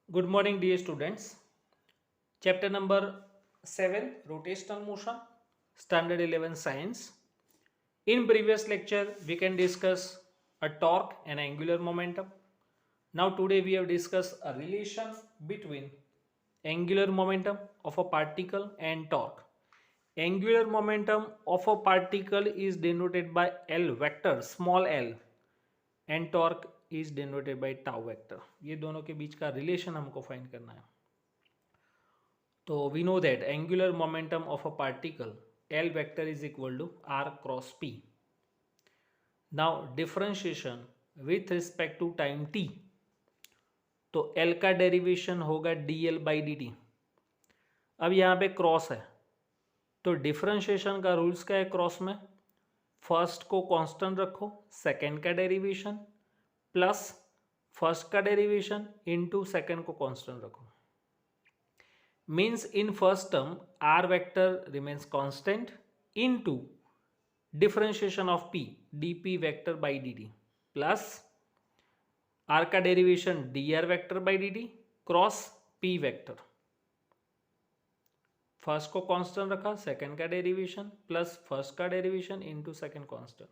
Good morning, dear students. Chapter number 7 Rotational Motion, Standard 11 Science. In previous lecture, we can discuss a torque and angular momentum. Now, today we have discussed a relation between angular momentum of a particle and torque. Angular momentum of a particle is denoted by L vector, small l, and torque is denoted by tau vector. ये दोनों के बीच का relation हमको find करना है. So we know that angular momentum of a particle L vector is equal to R cross P. Now differentiation with respect to time t, तो L का derivation होगा dl by dt. अब यहाँ पे cross है तो डिफरेंशिएशन का rules क्या है क्रॉस में, फर्स्ट को कांस्टेंट रखो, सेकंड का डेरिवेशन प्लस फर्स्ट का डेरिवेशन इनटू सेकंड को कांस्टेंट रखो. Means in first term r vector remains constant into differentiation of p dp vector by dt plus r का derivation dr vector by dt cross p vector. First को constant रखा, second का derivation plus first का derivation into second constant.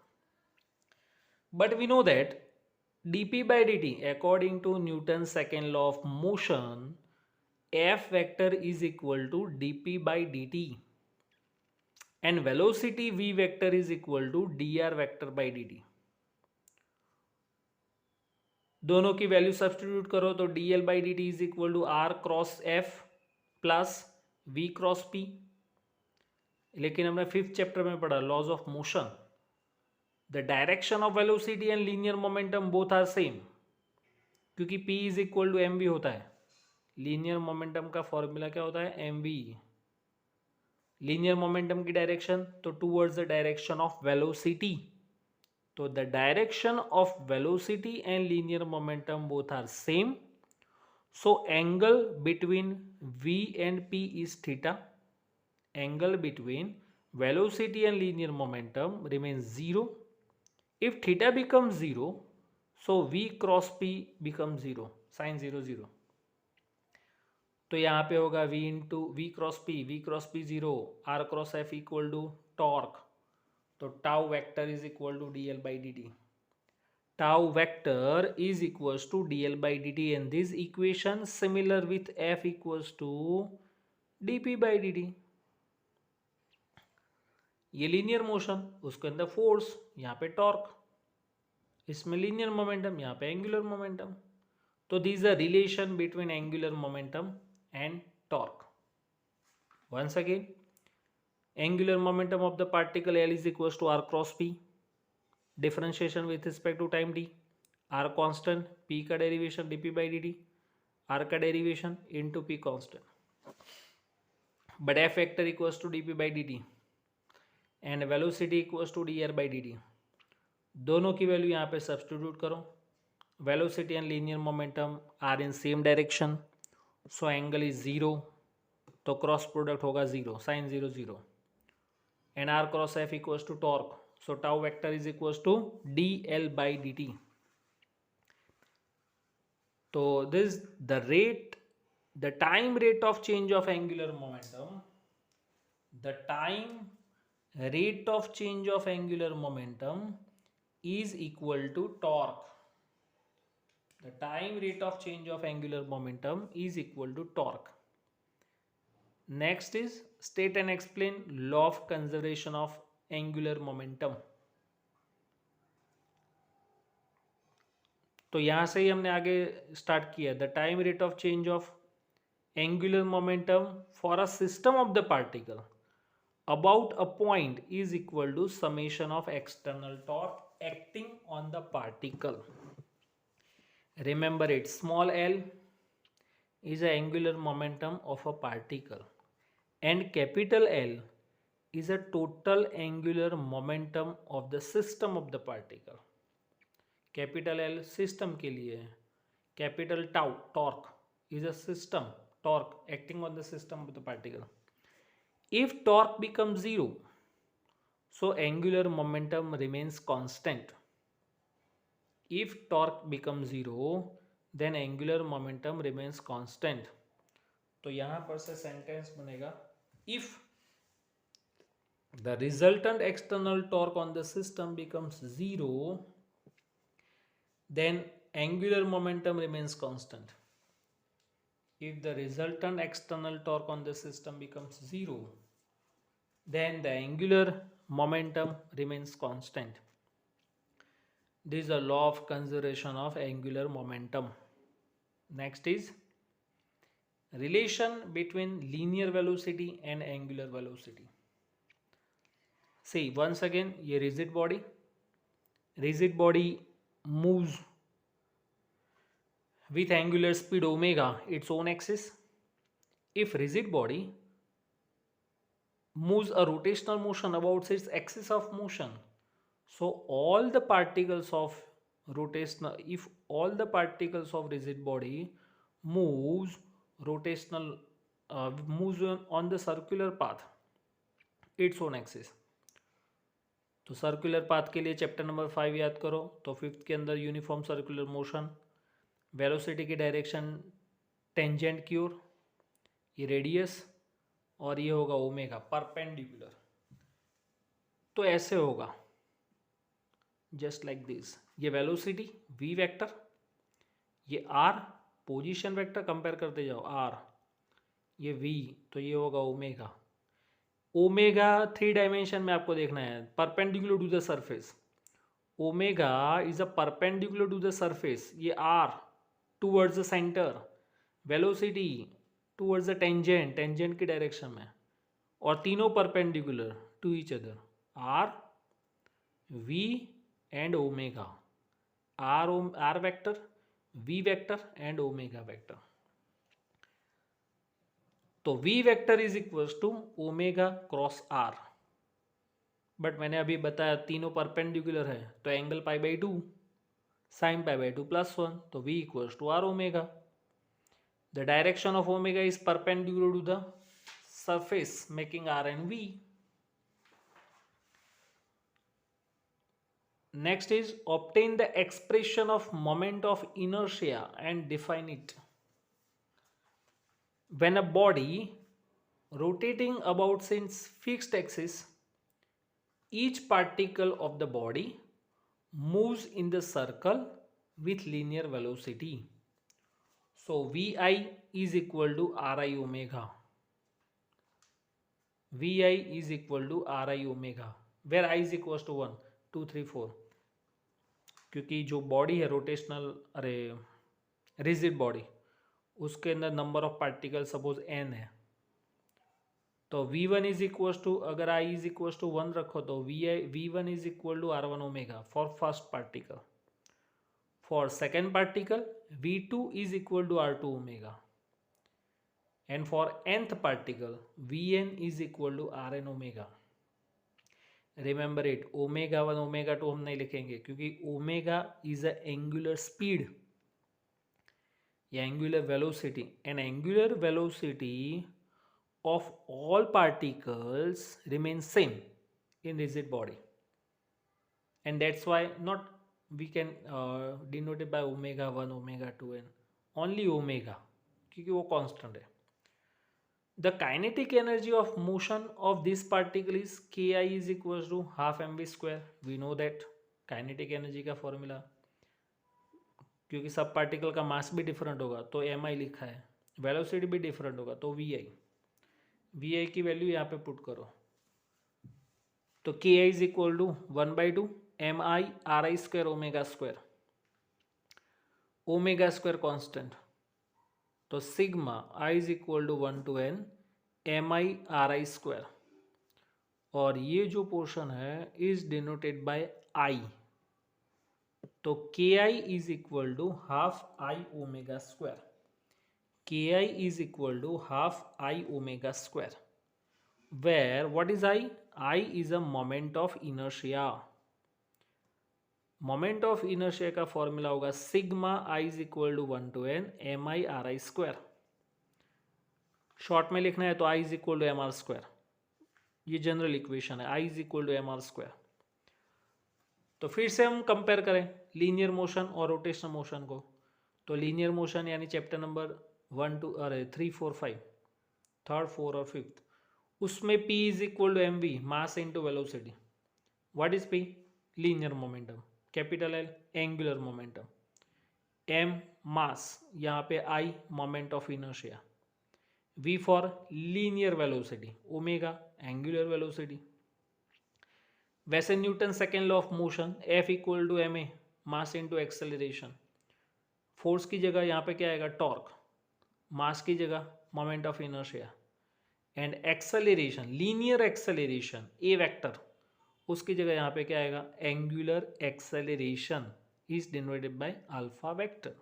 But we know that dp by dt according to Newton's second law of motion f vector is equal to dp by dt and velocity v vector is equal to dr vector by dt. दोनों की value substitute करो तो dl by dt is equal to r cross f plus v cross p. लेकिन हमने fifth chapter में पढ़ा laws of motion, the direction of velocity and linear momentum both are same, क्योंकि p is equal to M V होता है. Linear momentum का formula क्या होता है, एम वी. लीनियर मोमेंटम की डायरेक्शन तो towards the direction of velocity, तो the direction of velocity and linear momentum both are same. So angle between v and p is theta. Angle between velocity and linear momentum remains 0. If theta becomes 0, so v cross p becomes 0, sin 0 0. तो यहाँ पे होगा v into V cross P 0, R cross F equal to torque, तो tau vector is equal to D L by D T. Tau vector is equals to D L by D T and this equation similar with F equals to D P by D T. ये linear motion, उसके अंदर force, यहाँ पे torque, इसमें linear momentum, यहाँ पे angular momentum. तो this a relation between angular momentum and torque. Once again, angular momentum of the particle L is equals to r cross p. Differentiation with respect to time t, r constant, p का derivation dp by dt, r का derivation into p constant. But f vector equals to dp by dt and velocity equals to dr by dt. दोनों की value यहाँ पे substitute करो. Velocity and linear momentum are in same direction, so angle is 0, तो cross product होगा 0, sine 0 0. And R cross F equals to torque, so tau vector is equals to D L by D T. तो this the time rate of change of angular momentum, the time rate of change of angular momentum is equal to torque. The time rate of change of angular momentum is equal to torque. Next is state and explain law of conservation of angular momentum. तो यहाँ से ही हमने आगे start किया. The time rate of change of angular momentum for a system of the particle about a point is equal to summation of external torque acting on the particle. Remember it, small l is the angular momentum of a particle and capital L is a total angular momentum of the system of the particle. Capital L system के लिए है. Capital tau torque is a system torque acting on the system of the particle. If torque becomes 0, so angular momentum remains constant. If torque becomes 0, then angular momentum remains constant. तो यहाँ पर से sentence बनेगा if the resultant external torque on the system becomes zero, then angular momentum remains constant. If the resultant external torque on the system becomes zero, then the angular momentum remains constant. This is a law of conservation of angular momentum. Next is relation between linear velocity and angular velocity. See, once again, ये rigid body moves with angular speed omega its own axis. If rigid body moves a rotational motion about its axis of motion, so all the particles of rotational, if all the particles of rigid body moves rotational moves on the circular path its own axis. तो circular path के लिए chapter number 5 याद करो। तो 5th के अंदर uniform circular motion, velocity की direction tangent की ओर, ये रेडियस और ये होगा ओमेगा परपेंडिकुलर। तो ऐसे होगा जस्ट लाइक दिस, ये वेलोसिटी v वेक्टर, ये r पोजीशन वेक्टर, कंपेयर करते जाओ r, ये v, तो ये होगा ओमेगा। ओमेगा 3 डायमेंशन में आपको देखना है, perpendicular to the surface. Omega is a perpendicular to the surface, ये r towards the centre, velocity towards the tangent, tangent की डायरेक्शन में, और तीनों perpendicular to each other, r v and omega, r vector, v vector and omega vector. तो v vector is equal to omega cross r, but मैंने अभी बताया तीनों perpendicular है, तो एंगल π/2 sin π/2 +1, तो v equals to r omega. The direction of omega is perpendicular to the surface making r and v. Next is obtain the expression of moment of inertia and define it. When a body rotating about its fixed axis, each particle of the body moves in the circle with linear velocity. So vi is equal to ri omega. Vi is equal to ri omega, where I is equals to 1, 2, 3, 4, क्योंकि जो body है rotational, अरे rigid body, उसके अंदर number of particle suppose n है, तो v1 is equal to, अगर i is equal to 1 रखो तो v1 is equal to r1 omega for first particle, for second particle v2 is equal to r2 omega, and for nth particle vn is equal to rn omega. Remember it, omega 1 omega 2 हम नहीं लिखेंगे, क्योंकि omega is a angular speed या angular velocity, and angular velocity of all particles remains same in rigid body, and that's why not we can denote it by omega 1 omega 2 and only omega, क्योंकि वो constant है। The kinetic energy of motion of this particle is ki is equals to half mv square. We know that kinetic energy का formula, क्योंकि सब particle का मास भी different होगा तो mi लिखा है, वेलोसिटी भी डिफरेंट होगा तो vi की वैल्यू यहाँ पे पुट करो, तो ki is equal to 1/2 mi ri square omega square, omega square constant, तो sigma i is equal to 1 to n mi ri square, और ये जो पोर्शन है इज डिनोटेड बाय i, तो ki is equal to half i omega square, ki is equal to half I omega square, where what is I? I is a moment of inertia. Moment of inertia का formula होगा sigma I is equal to 1 to n mi ri square, short में लिखना है तो I is equal to mr square, ये general equation है, I is equal to mr square. तो फिर से हम कंपेयर करें लीनियर मोशन और रोटेशनल मोशन को, तो लीनियर मोशन यानी चैप्टर नंबर 3 4 5 थर्ड 4 और 5, उसमें P is equal to M V mass into velocity. What is P? Linear momentum. Capital L angular momentum. M mass, यहाँ पे I moment of inertia. V for linear velocity, omega angular velocity. वैसे Newton second law of motion F equal to ma mass into acceleration. Force की जगह यहाँ पे क्या आएगा? Torque. Mass की जगह moment of inertia. And acceleration, linear acceleration A vector, उसकी जगह यहाँ पे क्या आएगा? Angular acceleration is denoted by alpha vector.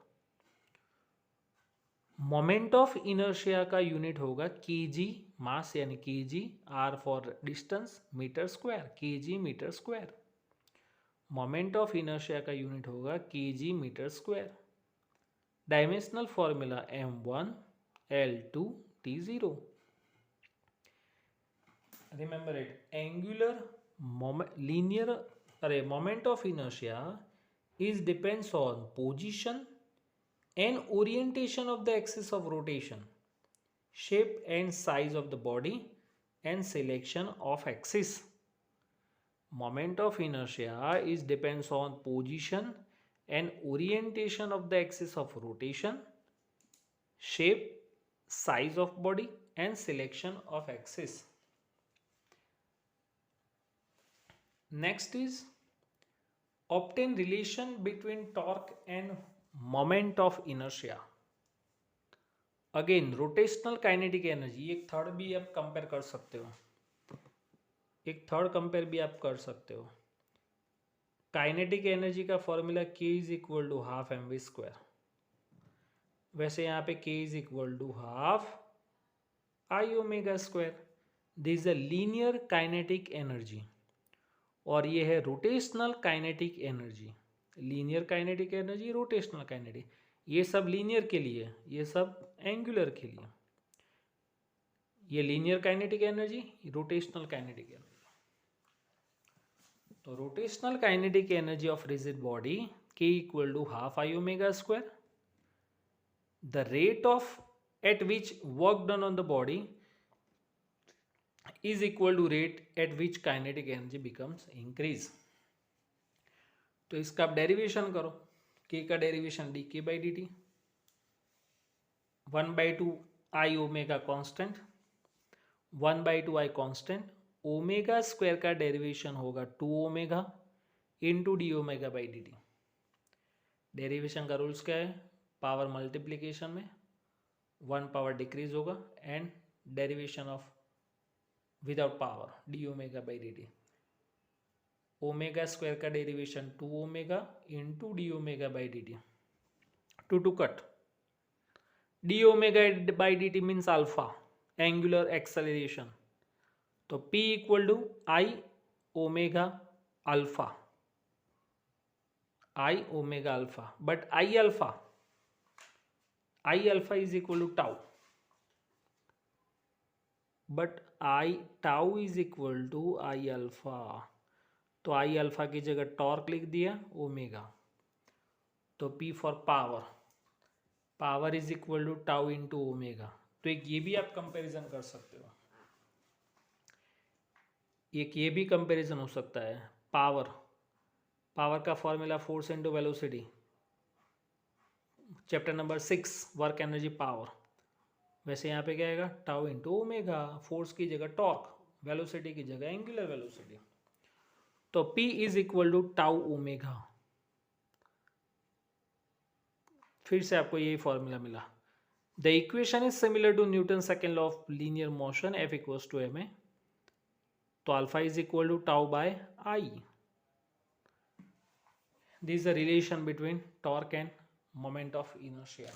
Moment of inertia का यूनिट होगा केजी मास यानी KG, R for distance, metre square, KG metre square. Moment of inertia का यूनिट होगा KG metre square. Dimensional formula m1 l2 t0. Remember it. Angular moment of inertia is depends on position and orientation of the axis of rotation, shape and size of the body, and selection of axis. Moment of inertia is depends on position and orientation of the axis of rotation, shape, size of body, and selection of axis. Next is obtain relation between torque and moment of inertia. Again rotational kinetic energy, एक third भी आप compare कर सकते हो, एक third compare भी आप कर सकते हो. काइनेटिक एनर्जी का formula K is equal to half M V square. वैसे यहाँ पे K is equal to half I omega square. This is a linear kinetic energy और ये है rotational kinetic energy. Linear kinetic energy, rotational kinetic, ये सब linear के लिए, ये सब एंगुलर के लिए. ये linear kinetic energy, rotational kinetic energy. तो rotational kinetic energy of rigid body K equal to half I omega square. The rate of at which work done on the body is equal to rate at which kinetic energy becomes increase. तो इसका आप derivation करो. K का derivation dk by dt, 1/2 I omega constant, 1/2 I constant. Omega square का derivation होगा 2 omega into D omega by D T. Derivation का rules क्या है? पावर मल्टीप्लीकेशन में 1 पावर डिक्रीज होगा and derivation of without power D omega by D T. Omega square का derivation 2 omega into D omega by D T. Two cut. D omega by D T means alpha, angular acceleration. तो P equal to I omega alpha, I omega alpha. But I alpha is equal to tau. But I tau is equal to I alpha. तो I alpha की जगह torque लिख दिया omega. तो P for power, power is equal to tau into omega. तो एक ये भी आप कंपैरिजन कर सकते हो, एक ये भी कंपैरिजन हो सकता है. पावर का formula force into velocity, chapter number 6 work energy power. वैसे यहाँ पे क्या आएगा? Tau into omega. फोर्स की जगह टॉर्क, वेलोसिटी की जगह एंगुलर वेलोसिटी. तो P is equal to tau omega. फिर से आपको यही फॉर्मूला मिला. The equation is similar to Newton second law of linear motion F equals to ma. तो alpha is equal to tau by I. This is the relation between torque and moment of inertia.